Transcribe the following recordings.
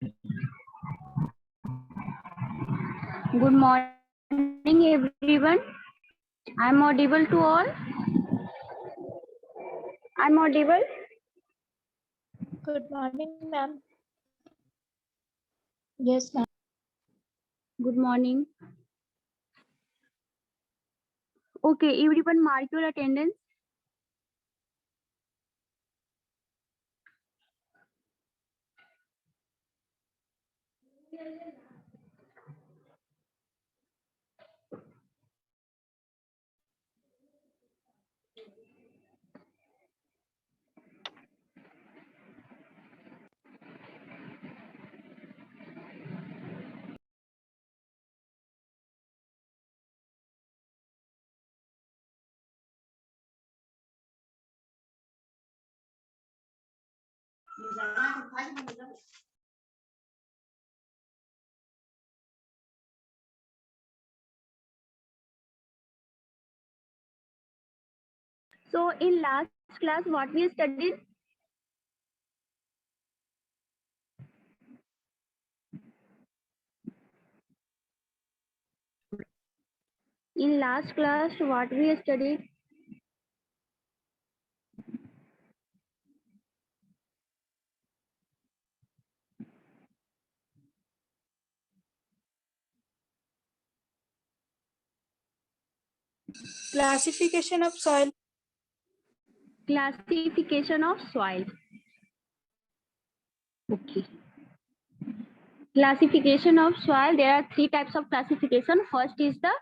Good morning, everyone. I'm audible to all. I'm audible. Good morning, ma'am. Yes, ma'am. Good morning. Okay, everyone, mark your attendance. So, in last class, what we studied? In last class, what we studied? Classification of soil. Classification of soil. Okay. Classification of soil. There are three types of classification. First is the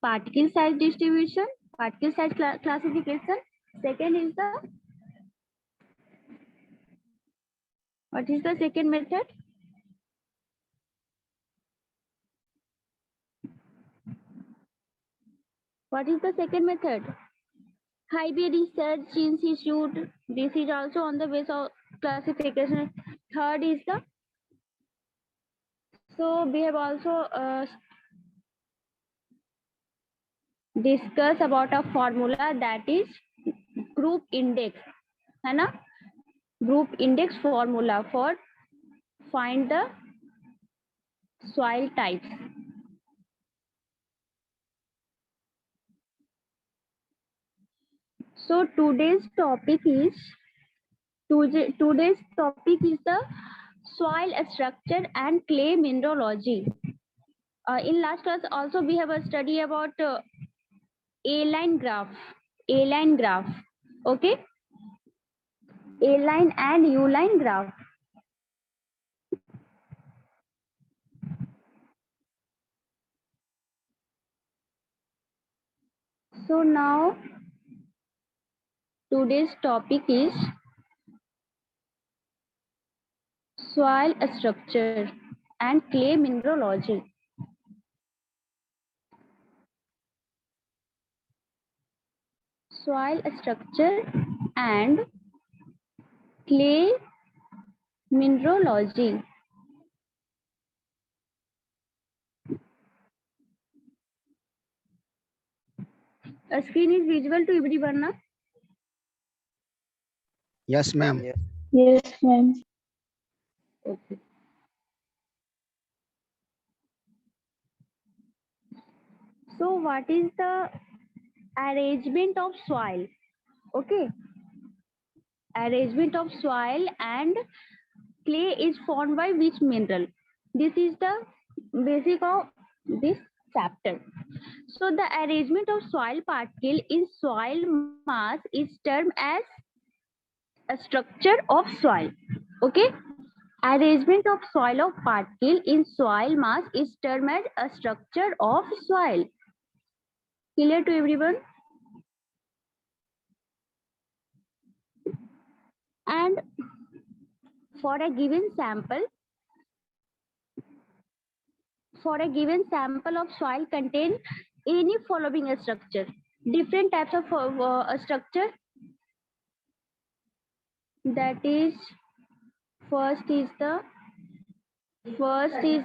particle size distribution, particle size classification. Second is the, what is the second method? What is the second method? Highway Research Institute. This is also on the base of classification. Third is the, so we have also discussed about a formula, that is group index, है ना? Group index formula for find the soil types. So today's topic is the soil structure and clay mineralogy. In last class also we have a study about A-line graph. Okay, A-line and U-line graph. So now today's topic is soil structure and clay mineralogy. Soil structure and clay mineralogy. A screen is visible to everyone, na? Yes, ma'am. Yes, ma'am. Okay. So what is the arrangement of soil? Okay. Arrangement of soil and clay is formed by which mineral? This is the basic of this chapter. So the arrangement of soil particle in soil mass is termed as a structure of soil. Okay. Arrangement of soil of particle in soil mass is termed as a structure of soil. Clear to everyone? And for a given sample of soil contain any following structure. Different types of structure, that is first is the coarse grain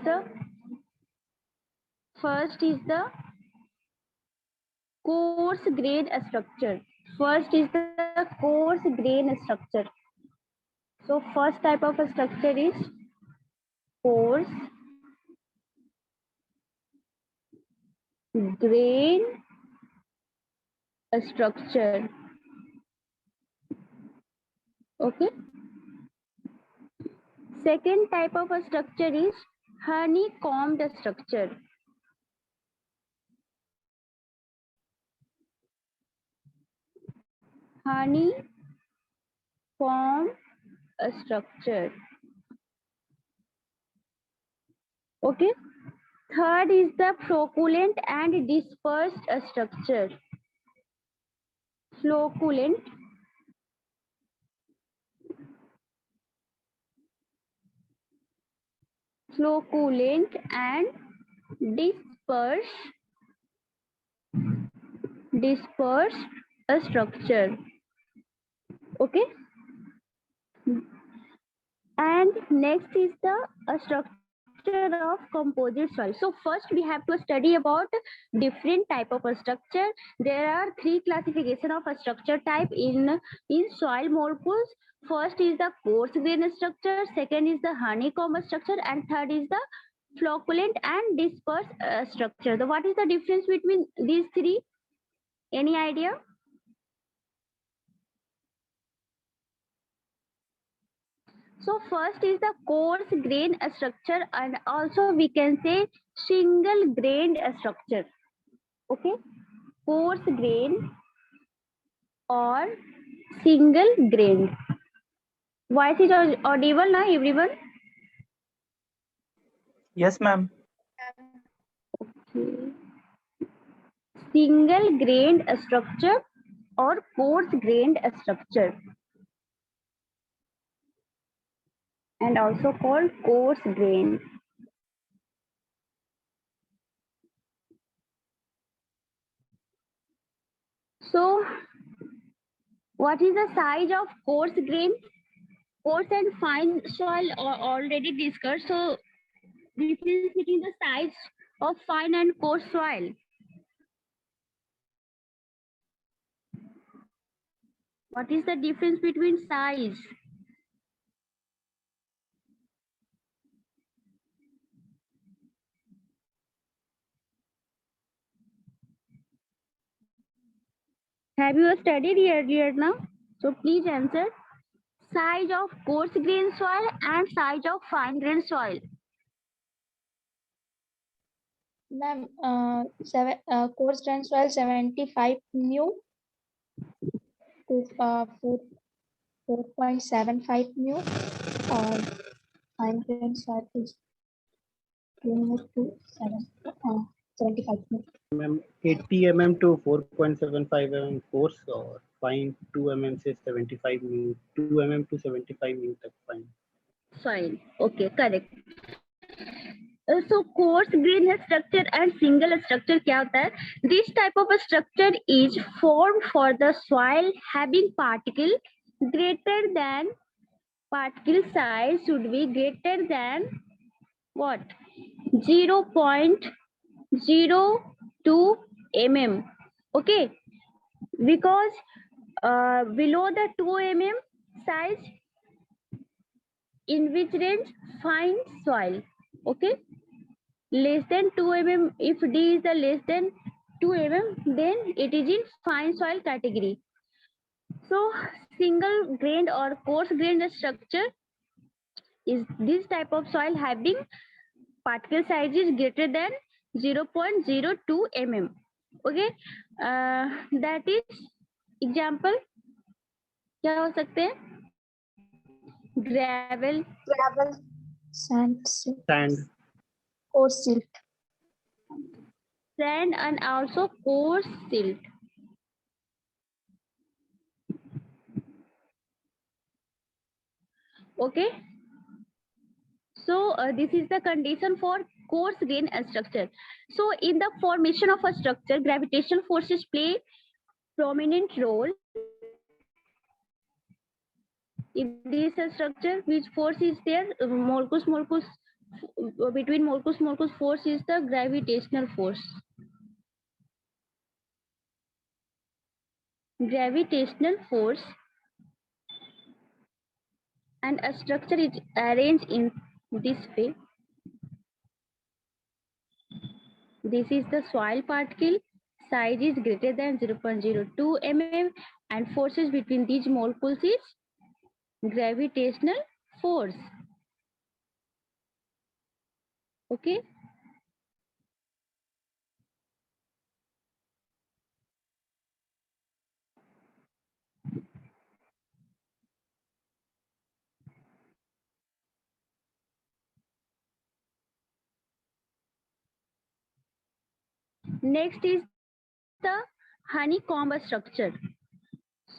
structure. First is the coarse grain structure. So first type of structure is coarse grain structure. Okay. Second type of a structure is honeycombed structure. Honeycomb structure. Okay. Third is the flocculent and dispersed structure. Flocculent and dispersed structure. Okay. And next is the structure of composite soil. So first we have to study about different type of a structure. There are three classification of a structure type in soil molecules. First is the coarse grain structure, second is the honeycomb structure, and third is the flocculent and dispersed structure. So what is the difference between these three? Any idea? So first is the coarse grain structure, and also we can say single grained structure. Okay, coarse grain or single grained. Voice is audible now, everyone? Yes, ma'am. Okay. Single grained structure or coarse grained structure, and also called coarse grain. So what is the size of coarse grain? Coarse and fine soil are already discussed. So difference between the size of fine and coarse soil. What is the difference between size? Have you studied earlier now? So please answer. Size of coarse grain soil and size of fine grain soil. Ma'am, coarse grain soil 75 mu to 4.75 mu, or fine grain soil is 2 mu to 75 mu. Ma'am, 80 mm to 4.75 mm coarse और fine 2 mm से 75 mm 2 mm to 75 mm तक fine. Fine. Okay, correct. So coarse grain structure and single structure क्या होता है? This type of a structure is formed for the soil having particle size should be greater than what? 0.02 mm. Okay, because below the 2 mm size, in which range? Fine soil. Okay, less than 2 mm, if D is the less than 2 mm, then it is in fine soil category. So single grained or coarse grained structure is this type of soil having particle size is greater than 0.02 mm. Okay, that is example क्या हो सकते हैं? Gravel, Sand, coarse silt. sand, and also coarse silt. Okay, so this is the condition for coarse grain structure. So in the formation of a structure, gravitational forces play prominent role in this structure. Which force is there? Between molecules force is the gravitational force. Gravitational force, and a structure is arranged in this way. This is the soil particle. Size is greater than 0.02 mm and forces between these molecules is gravitational force. Okay. Next is the honeycomb structure.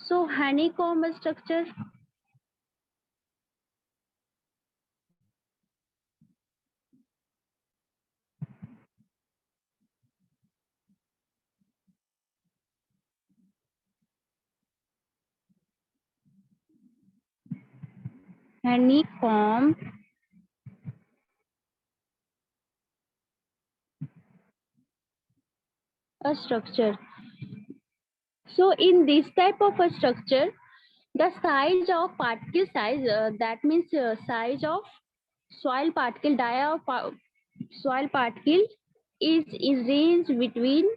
So honeycomb structure, honeycomb structure. So in this type of a structure, the size of particle size, that means size of soil particle, soil particle is range between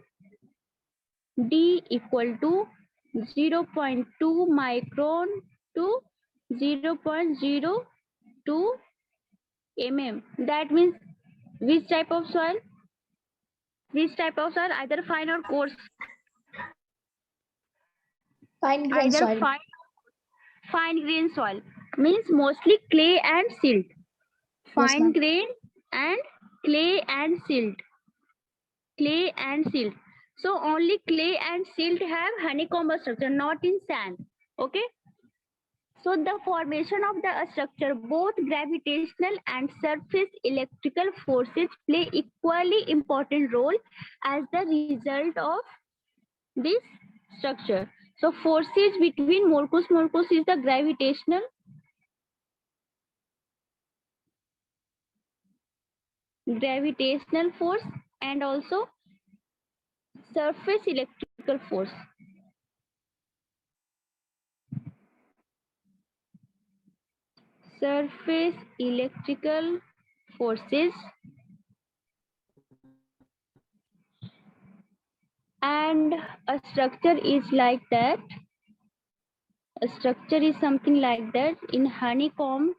d equal to 0.2 micron to 0.02 mm. That means which type of soil? Which type of soil? Either fine or coarse. Fine grain Either soil. fine grain soil means mostly clay and silt. Fine ma'am. grain and clay and silt. Clay and silt. So only clay and silt have honeycomb structure, not in sand. Okay. So the formation of the structure, both gravitational and surface electrical forces play equally important role as the result of this structure. So forces between molecules is the gravitational force and also surface electrical force. Surface electrical forces and a structure is like that. A structure is something like that in honeycomb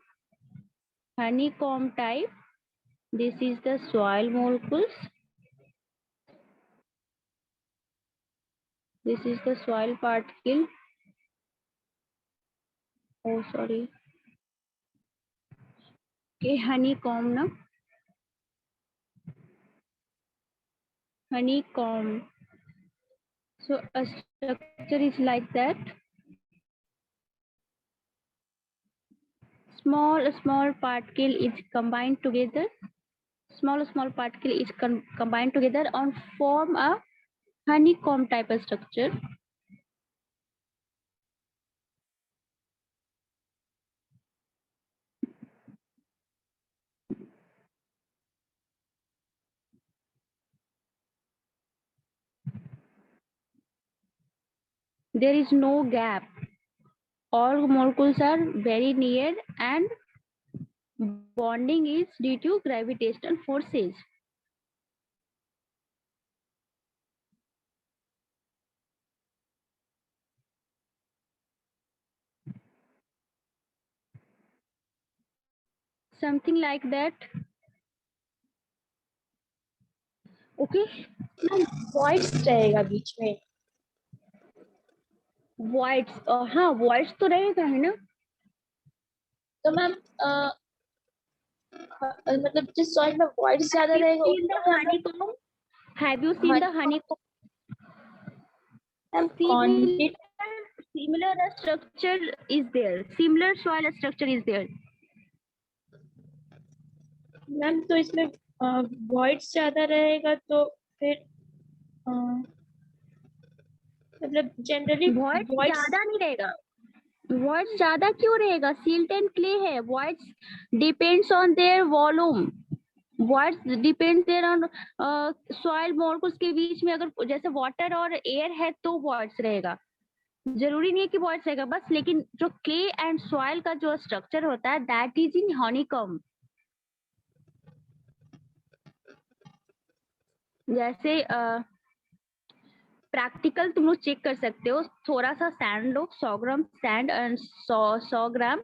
type. This is the soil molecules. This is the soil particle. Oh, sorry. Okay, honeycomb, no? Honeycomb. So a structure is like that. Small particle is combined together. Small particle is combined together and form a honeycomb type of structure. There is no gap. All molecules are very near and bonding is due to gravitational forces. Something like that. Okay. Voids रहेगा बीच में. Voids. हाँ, voids तो रहेगा है ना. तो ma'am मतलब जिस सॉइल में वॉइड्स ज्यादा रहेगा honeycomb? Have you seen the honeycomb? Similar structure is there. Similar soil structure is there. Ma'am तो इसमें वॉइड्स ज्यादा रहेगा तो फिर मतलब जनरली Voids ज्यादा नहीं रहेगा. Voids ज्यादा क्यों रहेगा? Silt and clay है. Voids depends on their volume. Voids depends there on soil molecules के बीच में अगर जैसे water और air है तो voids रहेगा. जरूरी नहीं है कि voids रहेगा बस, लेकिन जो clay and soil का जो structure होता है that is in honeycomb. जैसे प्रैक्टिकल तुम लोग चेक कर सकते हो, थोड़ा सा sand low, 100 gram sand and 100 gram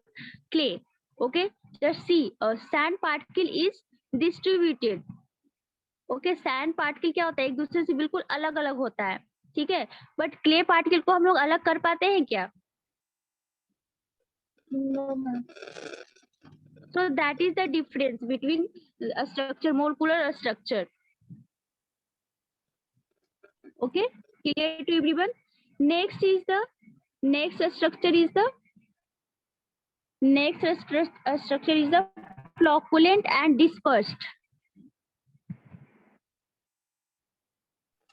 clay. Okay, just see sand particle is distributed. Okay, sand particle क्या होता है, एक दूसरे से बिल्कुल अलग अलग होता है, ठीक है, बट क्ले पार्टिकल को हम लोग अलग कर पाते हैं क्या? No ma'am. So that is the difference between a structure, molecular structure. Okay, clear to everyone? Next structure is the flocculent and dispersed.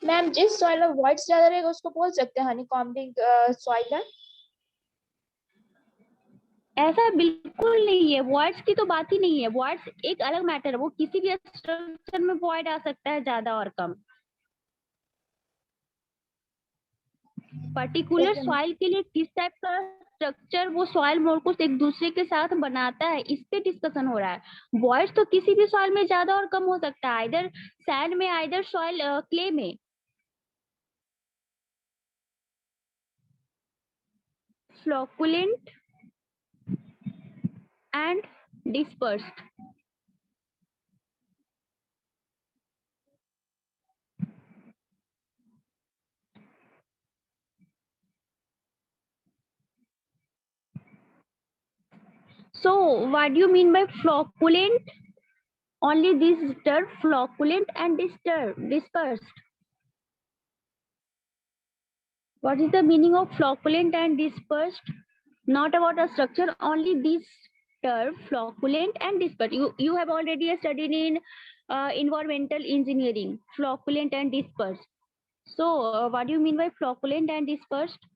Ma'am जिस सॉइल में वॉइड्स ज्यादा रहेगा उसको बोल सकते हैं हनीकॉम्बिंग सॉइल है. ऐसा बिल्कुल नहीं है, वॉइड्स की तो बात ही नहीं है, वॉइड्स एक अलग मैटर है, वो किसी भी स्ट्रक्चर में वॉइड आ सकता है ज्यादा और कम. पर्टिकुलर सॉइल के लिए किस टाइप का स्ट्रक्चर वो सॉइल मोलेकुल्स एक दूसरे के साथ बनाता है, इस पे डिस्कशन हो रहा है. वॉइड्स तो किसी भी सॉइल में ज्यादा और कम हो सकता है, आइदर सैंड में, आइदर सॉइल क्ले में. Flocculent and dispersed. So what do you mean by flocculent? Only this term flocculent and dispersed. What is the meaning of flocculent and dispersed? Not about a structure, only this term flocculent and dispersed. You have already studied in environmental engineering, flocculent and dispersed. So what do you mean by flocculent and dispersed?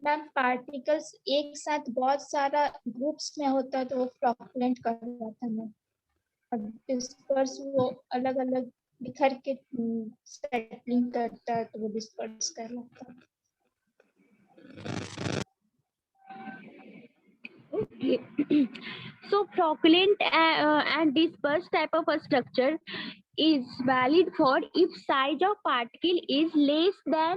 Ma'am particles एक साथ बहुत सारा groups में होता है तो वो फ्लॉकुलेंट कहलाता है मैम. और डिस्पर्स वो अलग अलग बिखर के सेटलिंग करता है तो वो डिस्पर्स कहलाता है. So flocculent and dispersed type of a structure is valid for if size of particle is less than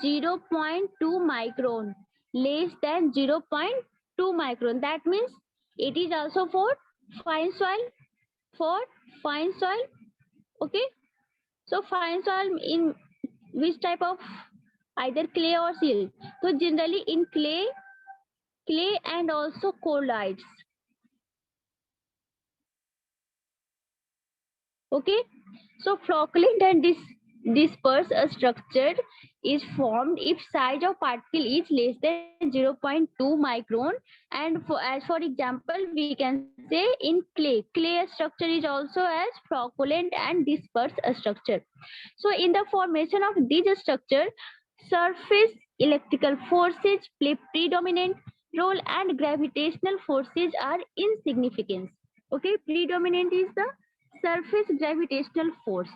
0.2 micron, less than 0.2 micron. That means it is also for fine soil. Okay, so fine soil in which type of, either clay or silt. So generally in clay and also colloids. Okay, so flocculent and dispersed structure is formed if size of particle is less than 0.2 micron, and as for example we can say in clay structure is also as flocculent and dispersed structure. So in the formation of this structure, surface electrical forces play predominant role and gravitational forces are insignificant. Okay, predominant is the surface gravitational force.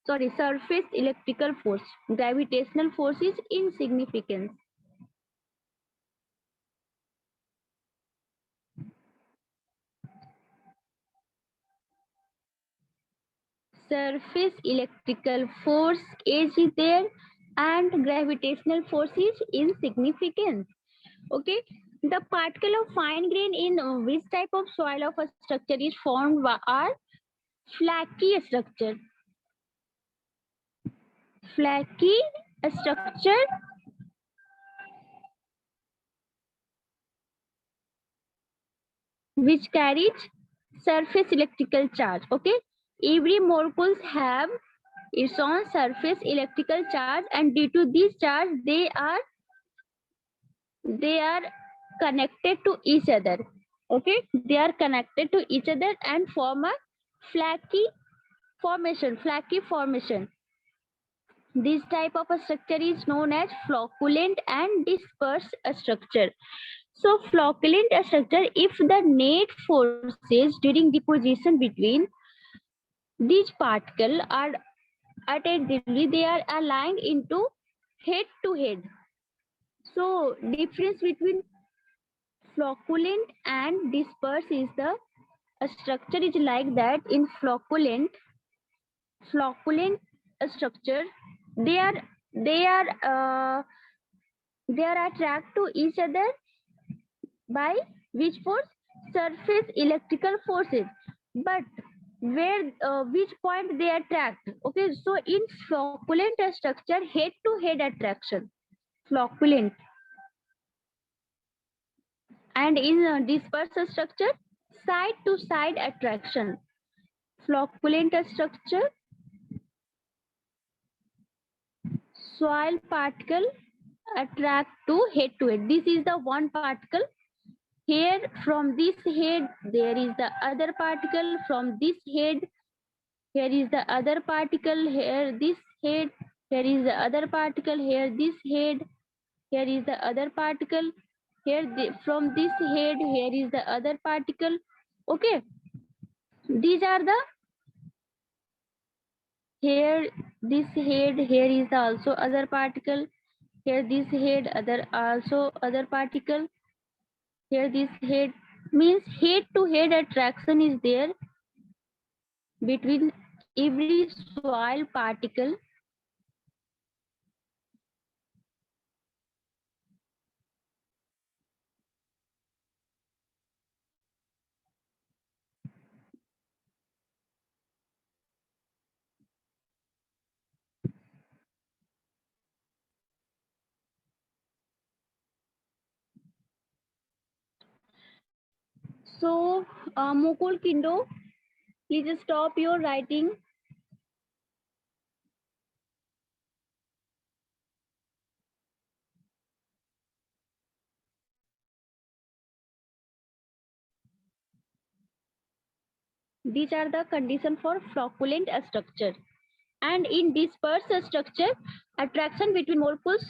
Sorry, surface electrical force. Gravitational force is insignificant. Surface electrical force is there and gravitational force is insignificant. Okay, the particle of fine grain in which type of soil of a structure is formed are flaky structure. Flaky structure which carries surface electrical charge. Okay, every molecules have its own surface electrical charge, and due to this charge they are connected to each other. Okay, they are connected to each other and form a flaky formation. This type of a structure is known as flocculent and dispersed structure. So flocculent structure, if the net forces during deposition between these particles are attentively, they are aligned into head to head. So difference between flocculent and disperse is the structure is like that. In flocculent structure, they are they are uh, they are attract to each other by which force? Surface electrical forces. But where which point they attract? Okay, so in flocculent structure, head to head attraction, flocculent, and in dispersed structure, side to side attraction. Flocculent structure, soil particle attract to head. This is the one particle. Here from this head, there is the other particle. From this head, here is the other particle. Here this head. Here is the other particle. Here this head. Here is the other particle. From this head, here is the other particle. Okay. These are the here this head. Here is also other particle. Here this head, other particle. Here this head, means head to head attraction is there between every soil particle. So Mukul Kindo, please stop your writing. These are the conditions for flocculent structure. And in dispersed structure, attraction between molecules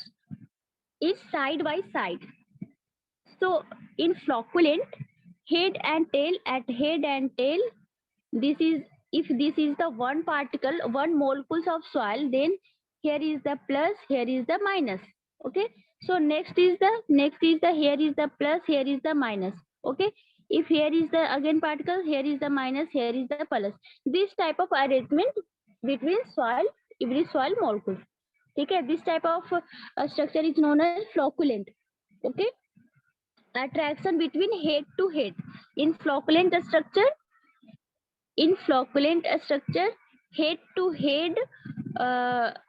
is side by side. So in flocculent, head and tail, at head and tail, this is, if this is the one particle, one molecules of soil, then here is the plus, here is the minus. Okay, so next is the here is the plus, here is the minus. Okay, if here is the again particle, here is the minus, here is the plus. This type of arrangement between soil, every soil molecule. Okay, this type of structure is known as flocculent. Okay, attraction between head to head. In flocculent structure, head to head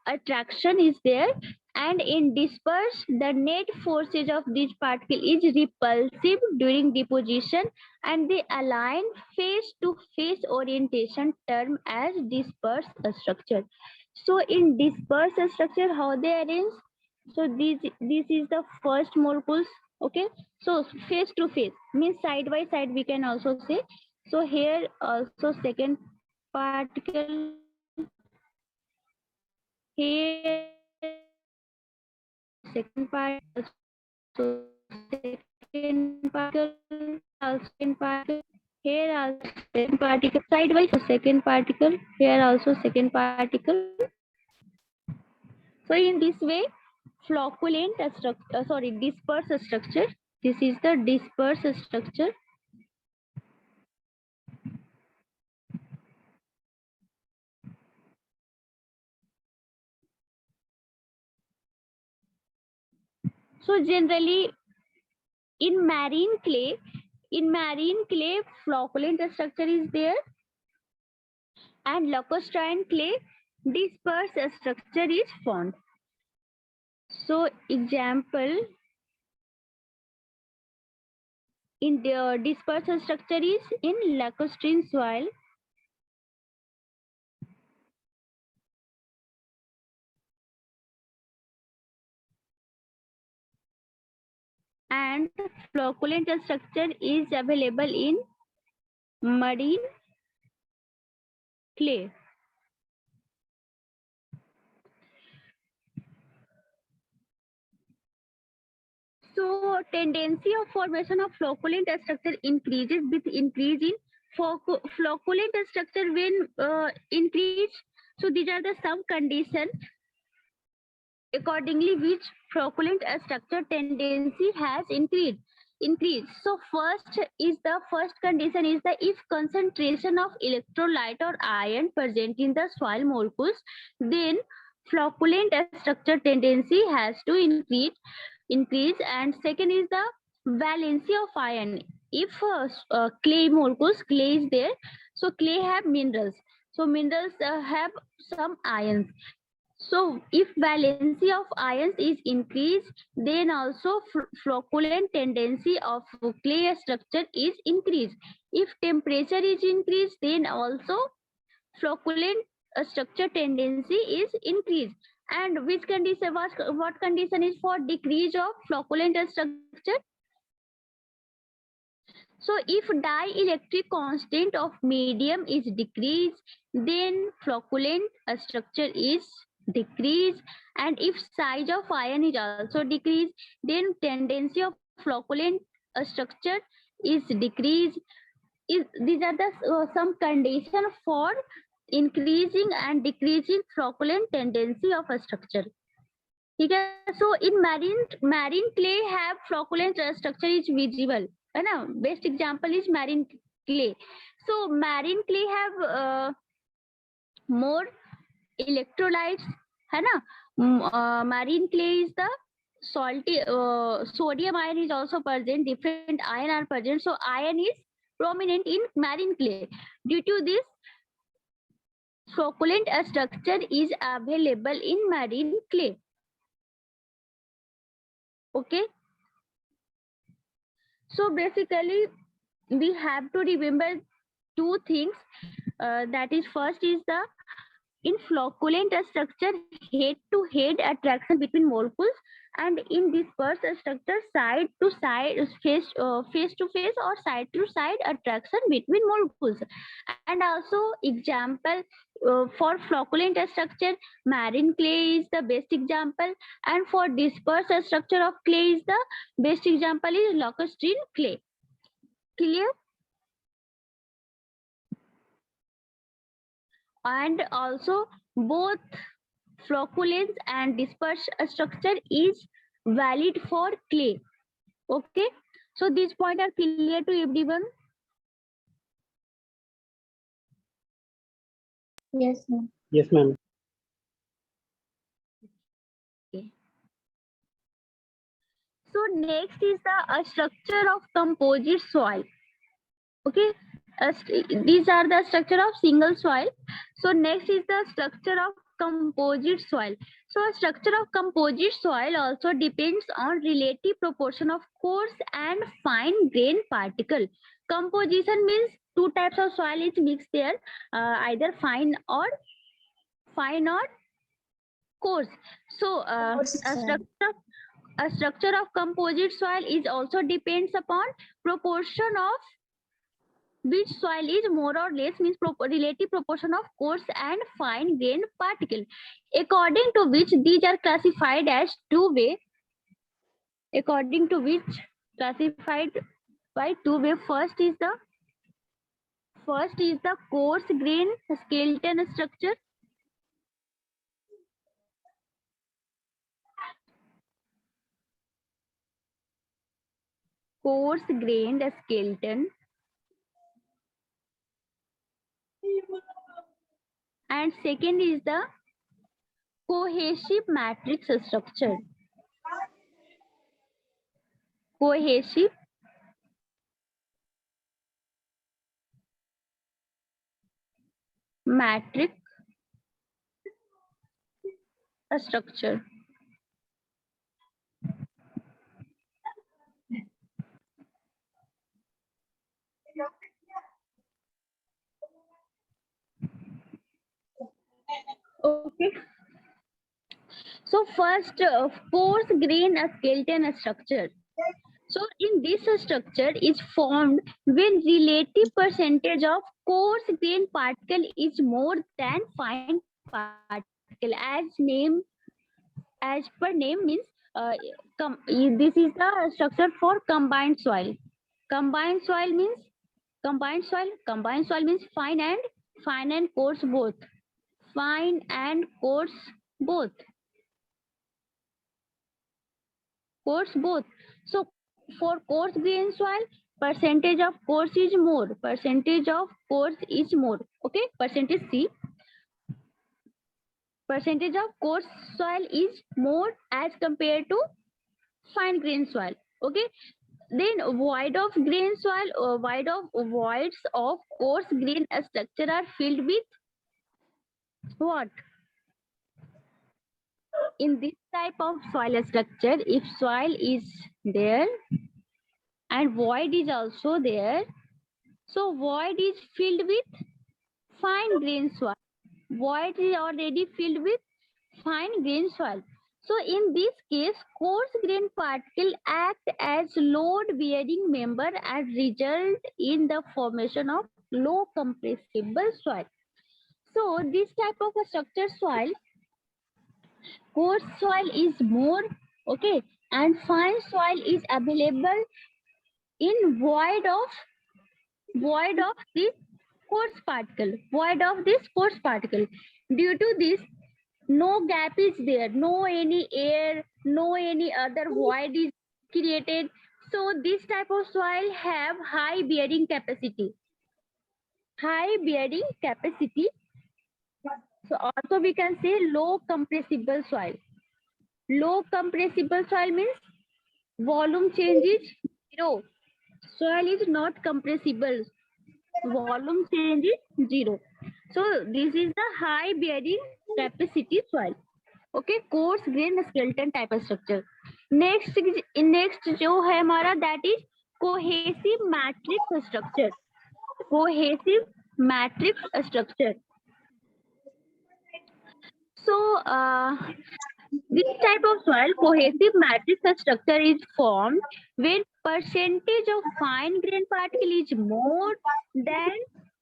attraction is there, and in disperse, the net forces of this particle is repulsive during deposition, and they align face to face orientation term as disperse structure. So in disperse structure, how they arrange? So this is the first molecules. Okay, so face to face means side by side, we can also say. So here also second particle, here second particle, so second particle, also second particle, here also second particle, side by second particle, here also second particle. So in this way, flocculent structure, dispersed structure. This is the dispersed structure. So generally, in marine clay, flocculent structure is there, and lacustrine clay, dispersed structure is found. So example, in the dispersed structure is in lacustrine soil. And flocculent structure is available in marine clay. So tendency of formation of flocculent structure increases with increase in flocculent structure when increase. So these are the some conditions accordingly which flocculent structure tendency has increased. So first condition is the if concentration of electrolyte or ion present in the soil molecules, then flocculent structure tendency has to increase. And second is the valency of ion. If clay molecules, clay is there, so clay have minerals, so minerals have some ions. So if valency of ions is increased, then also flocculent tendency of clay structure is increased. If temperature is increased, then also flocculent structure tendency is increased. And which condition, what condition is for decrease of flocculent structure? So if dielectric constant of medium is decreased, then flocculent structure is decreased. And if size of ion is also decreased, then tendency of flocculent structure is decreased. These are the some condition for increasing and decreasing flocculent tendency of a structure. Okay, so in marine clay have flocculent structure is visible, है ना? Best example is marine clay. So marine clay have more electrolytes, है ना? Marine clay is the salty, sodium ion is also present, different ion are present, so iron is prominent in marine clay. Due to this, flocculent structure is available in marine clay. Okay, so basically we have to remember two things, that is first is the in flocculent structure head to head attraction between molecules, and in dispersed structure side to side, face to face or side to side attraction between molecules. And also example for flocculent structure, marine clay is the best example, and for dispersed structure of clay is the best example is lacustrine clay. Clear? And also both flocculence and dispersed structure is valid for clay. Okay, so these points are clear to everyone. Yes, ma'am. Yes, ma'am. So next is the structure of composite soil. Okay, these are the structure of single soil. So next is the structure of composite soil. So structure of composite soil also depends on relative proportion of coarse and fine grain particle. Composition means two types of soil is mixed there, either fine or coarse. So a structure of composite soil is also depends upon proportion of which soil is more or less, means relative proportion of coarse and fine grained particle, according to which these are classified as two way. According to which classified by two way. First is the coarse grain skeleton structure. Coarse grained skeleton. And second is the cohesive matrix structure. Cohesive matrix structure. Okay. So first, coarse grain skeleton structure. So in this structure is formed when relative percentage of coarse grain particle is more than fine particle. As per name means this is the structure for combined soil. Combined soil means fine and coarse both. fine and coarse both. Coarse both. So for coarse grain soil, percentage of coarse is more. Percentage of coarse is more. Okay, percentage C. Percentage of coarse soil is more as compared to fine grain soil. Okay, then void of grain soil, voids of coarse grain structure are filled with what? In this type of soil structure, if soil is there and void is also there, so void is filled with fine grain soil. Void is already filled with fine grain soil. So in this case, coarse grain particle act as load bearing member and result in the formation of low compressible soil. So this type of a structured soil, coarse soil is more, okay, and fine soil is available in void of this coarse particle, void of this coarse particle. Due to this, no gap is there, no any air, no any other void is created. So this type of soil have high bearing capacity. High bearing capacity. So also we can say low compressible soil. Low compressible soil means volume change is zero. Soil is not compressible. Volume change is zero. So this is the high bearing capacity soil. Okay, coarse grain skeleton type of structure. Next जो है हमारा that is cohesive matrix structure. Cohesive matrix structure. So this type of soil cohesive matrix structure is formed when percentage of fine grain particle is more than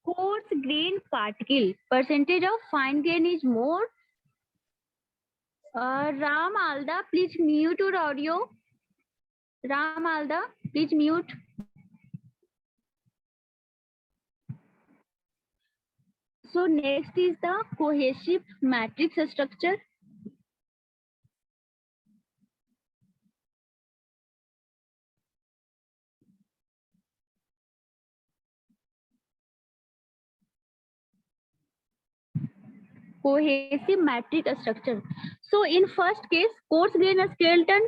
coarse grain particle. Percentage of fine grain is more. Ram Alda, please mute your audio. Ram Alda, please mute. So next is the cohesive matrix structure. Cohesive matrix structure. So in first case, coarse grain skeleton.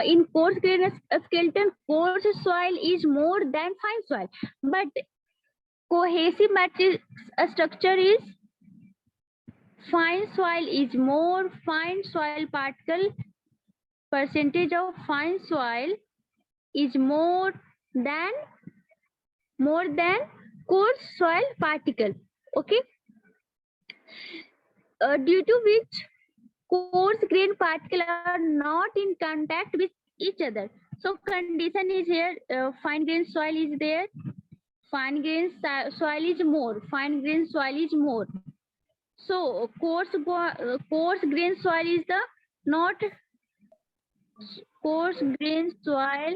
In coarse grain skeleton, coarse soil is more than fine soil. But cohesive matrix structure is fine soil is more, fine soil particle percentage of fine soil is more than coarse soil particle. Okay. Due to which coarse grain particle are not in contact with each other. So condition is here, fine grain soil is there, fine grain soil is more, fine grain soil is more. So coarse grain soil is the not coarse grain soil.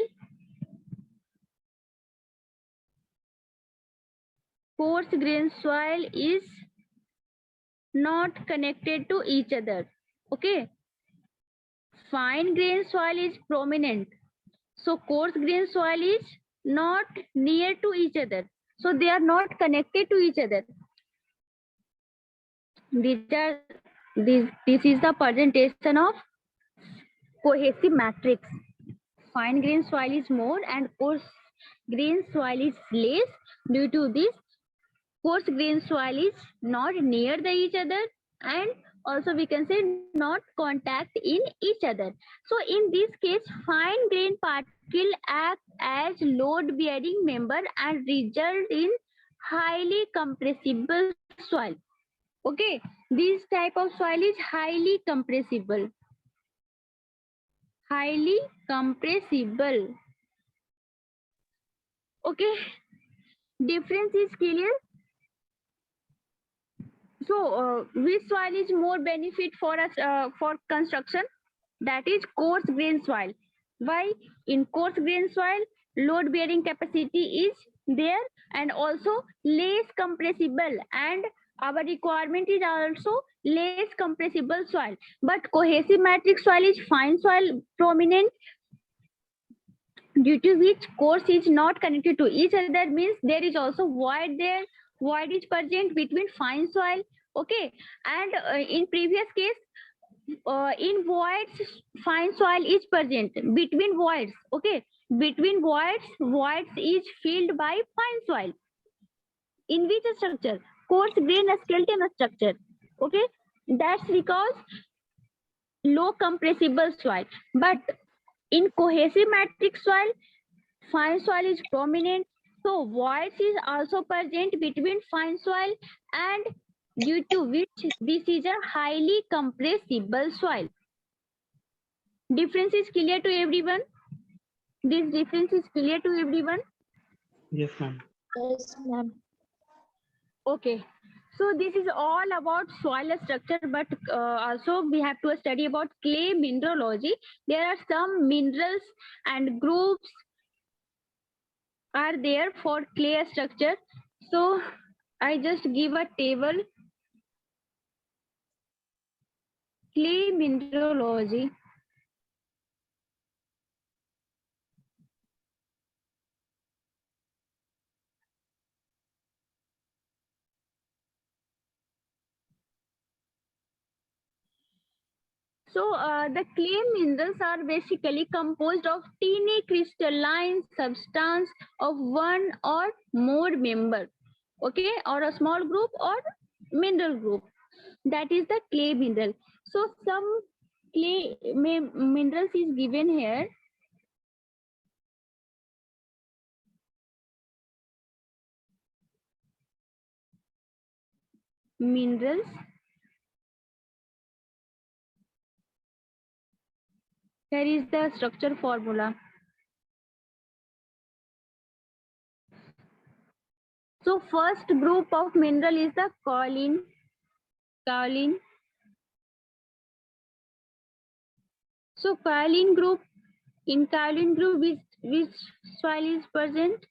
Coarse grain soil is not connected to each other. Okay. Fine grain soil is prominent. So coarse grain soil is not near to each other. So they are not connected to each other. This is the presentation of cohesive matrix. Fine grain soil is more and coarse grain soil is less. Due to this, coarse grain soil is not near each other, and also we can say not contact in each other. So in this case, fine grain particle act as load bearing member and result in highly compressible soil. Okay, this type of soil is highly compressible. Highly compressible. Okay, difference is clear. So which soil is more benefit for us for construction? That is coarse grain soil. Why? In coarse grain soil, load bearing capacity is there and also less compressible and our requirement is also less compressible soil, but cohesive matrix soil is fine soil prominent, due to which course is not connected to each other, means there is also void there. Void is present between fine soil. Okay, and in previous case, in voids, fine soil is present between voids. Okay, between voids is filled by fine soil. In which structure? Coarse grain skeleton structure. Okay, that's because low compressible soil. But in cohesive matrix soil, fine soil is prominent. So voids is also present between fine soil, and due to which this is a highly compressible soil. Difference is clear to everyone? This difference is clear to everyone? Yes, ma'am. Yes, ma'am. Okay. So this is all about soil structure, but also we have to study about clay mineralogy. There are some minerals and groups are there for clay structure. So I just give a table. Clay mineralogy. So the clay minerals are basically composed of tiny crystalline substance of one or more member, okay, or a small group or mineral group. That is the clay mineral. So some clay minerals is given here. Minerals. Here is the structure formula. So first group of mineral is the kaolin. Kaolin. So kaolin group, in kaolin group which soil is present?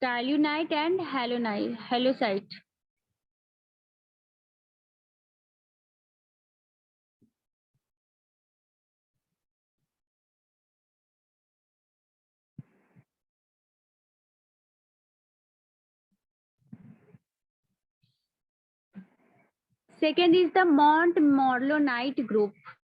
Kaolinite and halloysite. Second is the Montmorillonite group.